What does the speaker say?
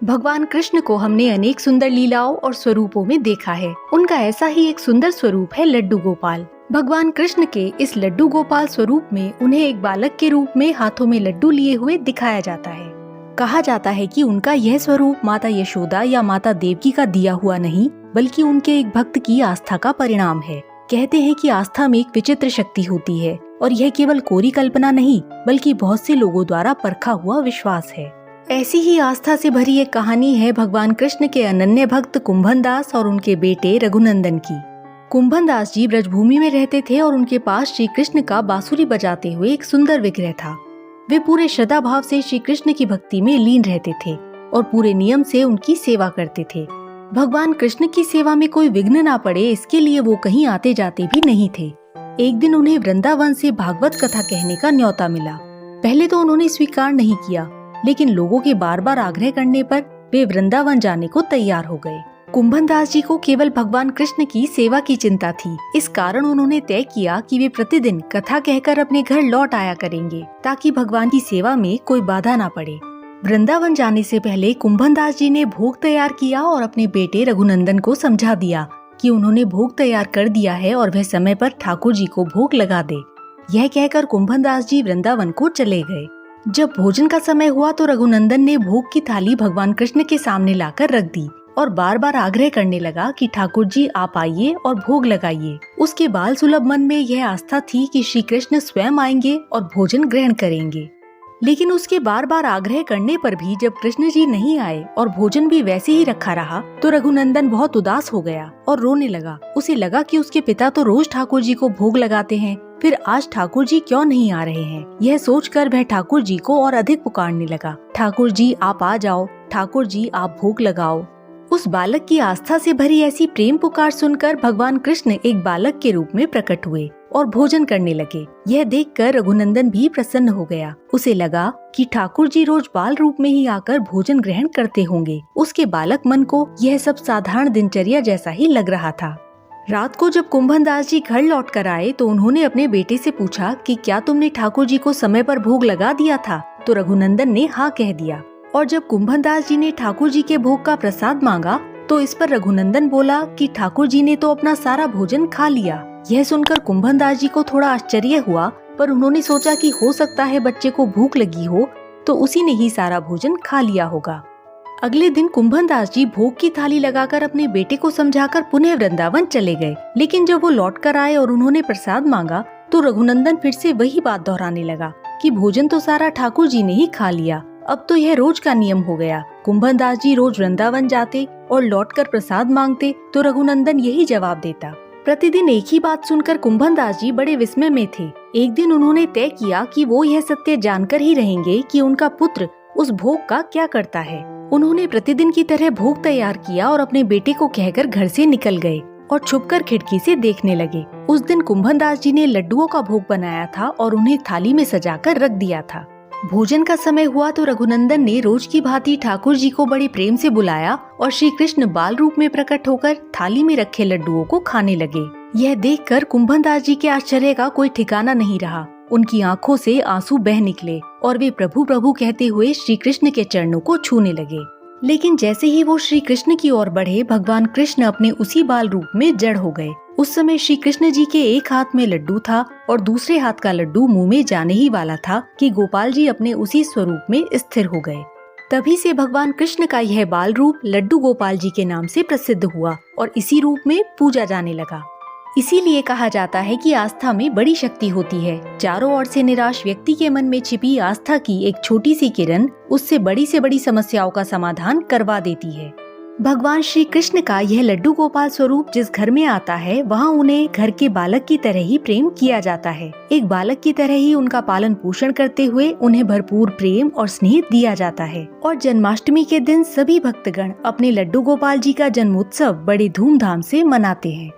भगवान कृष्ण को हमने अनेक सुंदर लीलाओं और स्वरूपों में देखा है। उनका ऐसा ही एक सुंदर स्वरूप है लड्डू गोपाल। भगवान कृष्ण के इस लड्डू गोपाल स्वरूप में उन्हें एक बालक के रूप में हाथों में लड्डू लिए हुए दिखाया जाता है। कहा जाता है कि उनका यह स्वरूप माता यशोदा या माता देवकी का दिया हुआ नहीं, बल्कि उनके एक भक्त की आस्था का परिणाम है। कहते हैं कि आस्था में एक विचित्र शक्ति होती है और यह केवल कोरी कल्पना नहीं, बल्कि बहुत से लोगों द्वारा परखा हुआ विश्वास है। ऐसी ही आस्था से भरी एक कहानी है भगवान कृष्ण के अनन्य भक्त कुंभन दास और उनके बेटे रघुनंदन की। कुंभन दास जी ब्रजभूमि में रहते थे और उनके पास श्री कृष्ण का बांसुरी बजाते हुए एक सुंदर विग्रह था। वे पूरे श्रद्धा भाव से श्री कृष्ण की भक्ति में लीन रहते थे और पूरे नियम से उनकी सेवा करते थे। भगवान कृष्ण की सेवा में कोई विघ्न ना पड़े, इसके लिए वो कहीं आते जाते भी नहीं थे। एक दिन उन्हें वृंदावन से भागवत कथा कहने का न्योता मिला। पहले तो उन्होंने स्वीकार नहीं किया, लेकिन लोगों के बार बार आग्रह करने पर वे वृंदावन जाने को तैयार हो गए। कुंभन दास जी को केवल भगवान कृष्ण की सेवा की चिंता थी। इस कारण उन्होंने तय किया कि वे प्रतिदिन कथा कहकर अपने घर लौट आया करेंगे, ताकि भगवान की सेवा में कोई बाधा ना पड़े। वृंदावन जाने से पहले कुंभन दास जी ने भोग तैयार किया और अपने बेटे रघुनंदन को समझा दिया कि उन्होंने भोग तैयार कर दिया है और वह समय पर ठाकुर जी को भोग लगा दे। यह कहकर कुंभन दास जी वृंदावन को चले गए। जब भोजन का समय हुआ तो रघुनंदन ने भोग की थाली भगवान कृष्ण के सामने लाकर रख दी और बार बार आग्रह करने लगा कि ठाकुर जी आप आइए और भोग लगाइए। उसके बाल सुलभ मन में यह आस्था थी कि श्री कृष्ण स्वयं आएंगे और भोजन ग्रहण करेंगे। लेकिन उसके बार बार आग्रह करने पर भी जब कृष्ण जी नहीं आए और भोजन भी वैसे ही रखा रहा, तो रघुनंदन बहुत उदास हो गया और रोने लगा। उसे लगा कि उसके पिता तो रोज ठाकुर जी को भोग लगाते हैं, फिर आज ठाकुर जी क्यों नहीं आ रहे हैं। यह सोचकर वह ठाकुर जी को और अधिक पुकारने लगा, ठाकुर जी आप आ जाओ, ठाकुर जी आप भोग लगाओ। उस बालक की आस्था से भरी ऐसी प्रेम पुकार सुनकर भगवान कृष्ण एक बालक के रूप में प्रकट हुए और भोजन करने लगे। यह देखकर रघुनंदन भी प्रसन्न हो गया। उसे लगा कि ठाकुर जी रोज बाल रूप में ही आकर भोजन ग्रहण करते होंगे। उसके बालक मन को यह सब साधारण दिनचर्या जैसा ही लग रहा था। रात को जब कुंभन दास जी घर लौट कर आए तो उन्होंने अपने बेटे से पूछा कि क्या तुमने ठाकुर जी को समय पर भोग लगा दिया था? तो रघुनंदन ने हाँ कह दिया। और जब कुंभन दास जी ने ठाकुर जी के भोग का प्रसाद मांगा तो इस पर रघुनंदन बोला कि ठाकुर जी ने तो अपना सारा भोजन खा लिया। यह सुनकर कुंभन दास जी को थोड़ा आश्चर्य हुआ, पर उन्होंने सोचा कि हो सकता है बच्चे को भूख लगी हो तो उसी ने ही सारा भोजन खा लिया होगा। अगले दिन कुंभन दास जी भोग की थाली लगाकर अपने बेटे को समझाकर पुनः वृंदावन चले गए। लेकिन जब वो लौट कर आए और उन्होंने प्रसाद मांगा तो रघुनंदन फिर से वही बात दोहराने लगा कि भोजन तो सारा ठाकुर जी ने ही खा लिया। अब तो यह रोज का नियम हो गया। कुंभन दास जी रोज वृंदावन जाते और लौटकर प्रसाद मांगते तो रघुनंदन यही जवाब देता। प्रतिदिन एक ही बात सुनकर कुंभन दास जी बड़े विस्मय में थे। एक दिन उन्होंने तय किया कि वो यह सत्य जानकर ही रहेंगे कि उनका पुत्र उस भोग का क्या करता है। उन्होंने प्रतिदिन की तरह भोग तैयार किया और अपने बेटे को कहकर घर से निकल गए और छुपकर खिड़की से देखने लगे। उस दिन कुंभन दास जी ने लड्डुओं का भोग बनाया था और उन्हें थाली में सजाकर रख दिया था। भोजन का समय हुआ तो रघुनंदन ने रोज की भांति ठाकुर जी को बड़े प्रेम से बुलाया और श्री कृष्ण बाल रूप में प्रकट होकर थाली में रखे लड्डुओं को खाने लगे। यह देखकर कुंभन दास जी के आश्चर्य का कोई ठिकाना नहीं रहा। उनकी आंखों से आंसू बह निकले और वे प्रभु प्रभु कहते हुए श्री कृष्ण के चरणों को छूने लगे। लेकिन जैसे ही वो श्री कृष्ण की ओर बढ़े, भगवान कृष्ण अपने उसी बाल रूप में जड़ हो गए। उस समय श्री कृष्ण जी के एक हाथ में लड्डू था और दूसरे हाथ का लड्डू मुंह में जाने ही वाला था कि गोपाल जी अपने उसी स्वरूप में स्थिर हो गए। तभी से भगवान कृष्ण का यह बाल रूप लड्डू गोपाल जी के नाम से प्रसिद्ध हुआ और इसी रूप में पूजा जाने लगा। इसीलिए कहा जाता है कि आस्था में बड़ी शक्ति होती है। चारों ओर से निराश व्यक्ति के मन में छिपी आस्था की एक छोटी सी किरण उससे बड़ी से बड़ी समस्याओं का समाधान करवा देती है। भगवान श्री कृष्ण का यह लड्डू गोपाल स्वरूप जिस घर में आता है, वहाँ उन्हें घर के बालक की तरह ही प्रेम किया जाता है। एक बालक की तरह ही उनका पालन पोषण करते हुए उन्हें भरपूर प्रेम और स्नेह दिया जाता है। और जन्माष्टमी के दिन सभी भक्तगण अपने लड्डू गोपाल जी का जन्मोत्सव बड़े धूमधाम से मनाते हैं।